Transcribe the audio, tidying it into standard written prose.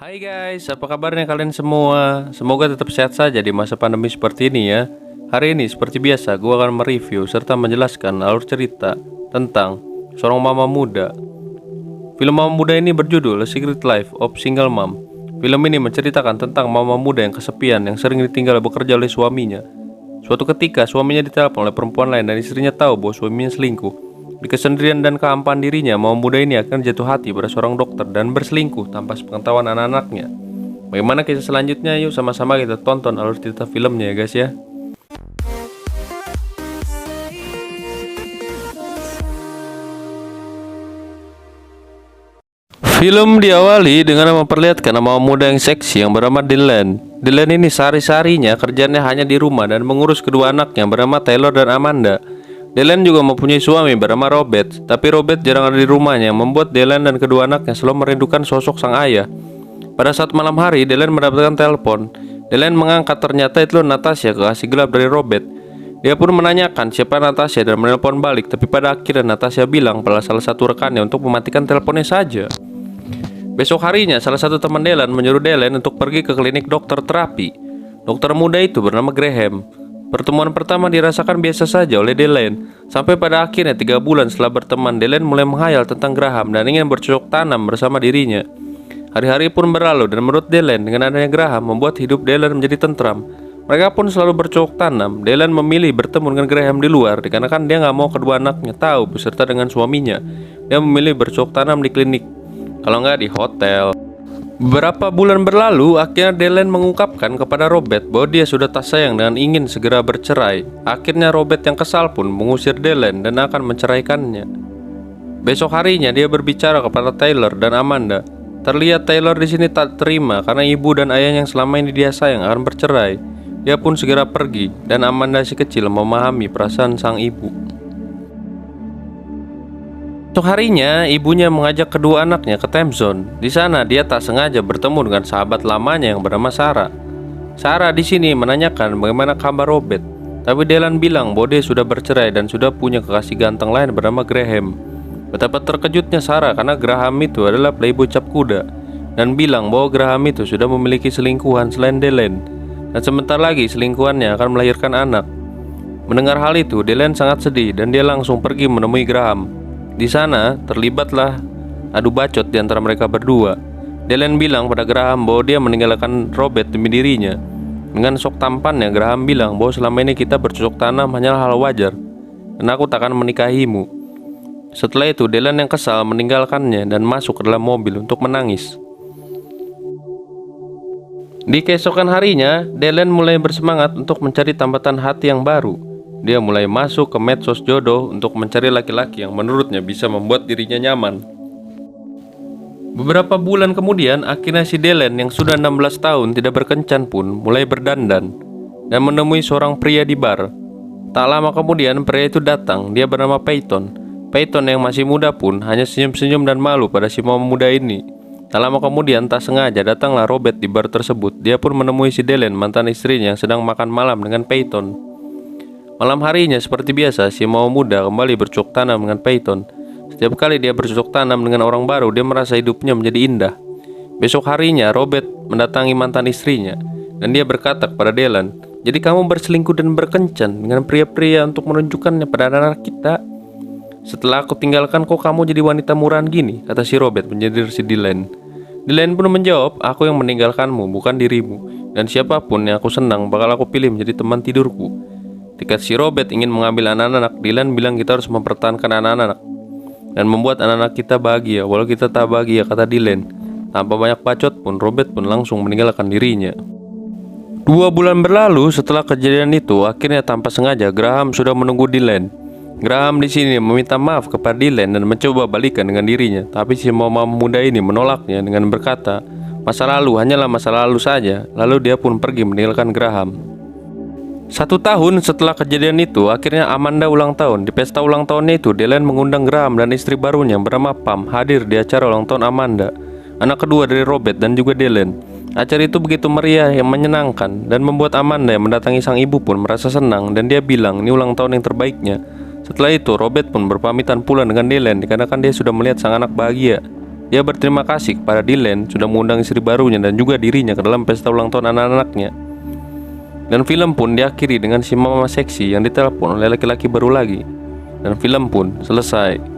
Hai guys, apa kabarnya kalian semua? Semoga tetap sehat saja di masa pandemi seperti ini ya. Hari ini seperti biasa, gue akan mereview serta menjelaskan alur cerita tentang seorang mama muda. Film mama muda ini berjudul A Secret Life of Single Mom. Film ini menceritakan tentang mama muda yang kesepian yang sering ditinggal bekerja oleh suaminya. Suatu ketika suaminya ditelepon oleh perempuan lain dan istrinya tahu bahwa suaminya selingkuh. Di kesendirian dan kehampaan dirinya, mama muda ini akan jatuh hati pada seorang dokter dan berselingkuh tanpa sepengetahuan anak-anaknya. Bagaimana kisah selanjutnya? Yuk sama-sama kita tonton alur cerita filmnya ya guys ya. Film diawali dengan memperlihatkan mama muda yang seksi yang bernama Dylan. Dylan ini sehari-harinya kerjanya hanya di rumah dan mengurus kedua anaknya bernama Taylor dan Amanda. Dylan juga mempunyai suami bernama Robert, tapi Robert jarang ada di rumahnya, membuat Dylan dan kedua anaknya selalu merindukan sosok sang ayah. Pada saat malam hari, Dylan mendapatkan telepon. Dylan mengangkat, ternyata itu Natasha, kekasih gelap dari Robert. Dia pun menanyakan siapa Natasha dan menelpon balik, tapi pada akhirnya Natasha bilang pada salah satu rekannya untuk mematikan teleponnya saja. Besok harinya, salah satu teman Dylan menyuruh Dylan untuk pergi ke klinik dokter terapi. Dokter muda itu bernama Graham. Pertemuan pertama dirasakan biasa saja oleh Dylan. Sampai pada akhirnya 3 bulan setelah berteman, Dylan mulai menghayal tentang Graham dan ingin bercocok tanam bersama dirinya. Hari-hari pun berlalu dan menurut Dylan, dengan adanya Graham membuat hidup Dylan menjadi tentram. Mereka pun selalu bercocok tanam. Dylan memilih bertemu dengan Graham di luar dikarenakan dia nggak mau kedua anaknya tahu beserta dengan suaminya. Dia memilih bercocok tanam di klinik, kalau nggak di hotel. Beberapa bulan berlalu, akhirnya Dylan mengungkapkan kepada Robert bahwa dia sudah tak sayang dan ingin segera bercerai. Akhirnya Robert yang kesal pun mengusir Dylan dan akan menceraikannya. Besok harinya dia berbicara kepada Taylor dan Amanda. Terlihat Taylor di sini tak terima karena ibu dan ayah yang selama ini dia sayang akan bercerai. Dia pun segera pergi dan Amanda si kecil memahami perasaan sang ibu. Esok harinya, ibunya mengajak kedua anaknya ke time zone. Di sana, dia tak sengaja bertemu dengan sahabat lamanya yang bernama Sarah. Sarah di sini menanyakan bagaimana kabar Robert, tapi Dylan bilang bahwa dia sudah bercerai dan sudah punya kekasih ganteng lain bernama Graham. Betapa terkejutnya Sarah karena Graham itu adalah playboy cap kuda dan bilang bahwa Graham itu sudah memiliki selingkuhan selain Dylan dan sebentar lagi selingkuhannya akan melahirkan anak. Mendengar hal itu, Dylan sangat sedih dan dia langsung pergi menemui Graham. Di sana terlibatlah adu bacot di antara mereka berdua. Dylan bilang pada Graham bahwa dia meninggalkan Robert demi dirinya. Dengan sok tampannya, Graham bilang bahwa selama ini kita bercocok tanam hanyalah hal wajar dan aku tak akan menikahimu. Setelah itu, Dylan yang kesal meninggalkannya dan masuk ke dalam mobil untuk menangis. Di keesokan harinya, Dylan mulai bersemangat untuk mencari tambatan hati yang baru. Dia mulai masuk ke medsos jodoh untuk mencari laki-laki yang menurutnya bisa membuat dirinya nyaman. Beberapa bulan kemudian, akhirnya si Dylan yang sudah 16 tahun tidak berkencan pun mulai berdandan dan menemui seorang pria di bar. Tak lama kemudian pria itu datang, dia bernama Peyton. Peyton yang masih muda pun hanya senyum-senyum dan malu pada si mama muda ini. Tak lama kemudian tak sengaja datanglah Robert di bar tersebut. Dia pun menemui si Dylan, mantan istrinya yang sedang makan malam dengan Peyton. Malam harinya seperti biasa, si mama muda kembali bercocok tanam dengan Peyton. Setiap kali dia bercocok tanam dengan orang baru, dia merasa hidupnya menjadi indah. Besok harinya, Robert mendatangi mantan istrinya dan dia berkata kepada Dylan, "Jadi kamu berselingkuh dan berkencan dengan pria-pria untuk menunjukkannya pada anak kita? Setelah aku tinggalkan kok kamu jadi wanita murahan gini?" kata si Robert menjadi si Dylan. Dylan pun menjawab, "Aku yang meninggalkanmu, bukan dirimu. Dan siapapun yang aku senang bakal aku pilih menjadi teman tidurku." Ketika si Robert ingin mengambil anak-anak, Dylan bilang kita harus mempertahankan anak-anak dan membuat anak-anak kita bahagia walau kita tak bahagia, kata Dylan. Tanpa banyak bacot pun, Robert pun langsung meninggalkan dirinya. 2 bulan berlalu setelah kejadian itu, akhirnya tanpa sengaja Graham sudah menunggu Dylan. Graham di sini meminta maaf kepada Dylan dan mencoba balikan dengan dirinya, tapi si mama muda ini menolaknya dengan berkata, masa lalu hanyalah masa lalu saja. Lalu dia pun pergi meninggalkan Graham. 1 tahun setelah kejadian itu, akhirnya Amanda ulang tahun. Di pesta ulang tahunnya itu, Dylan mengundang Graham dan istri barunya bernama Pam hadir di acara ulang tahun Amanda, anak kedua dari Robert dan juga Dylan. Acara itu begitu meriah yang menyenangkan dan membuat Amanda yang mendatangi sang ibu pun merasa senang dan dia bilang ini ulang tahun yang terbaiknya. Setelah itu, Robert pun berpamitan pula dengan Dylan dikarenakan dia sudah melihat sang anak bahagia. Dia berterima kasih kepada Dylan sudah mengundang istri barunya dan juga dirinya ke dalam pesta ulang tahun anak-anaknya. Dan film pun diakhiri dengan si mama seksi yang ditelepon oleh laki-laki baru lagi. Dan film pun selesai.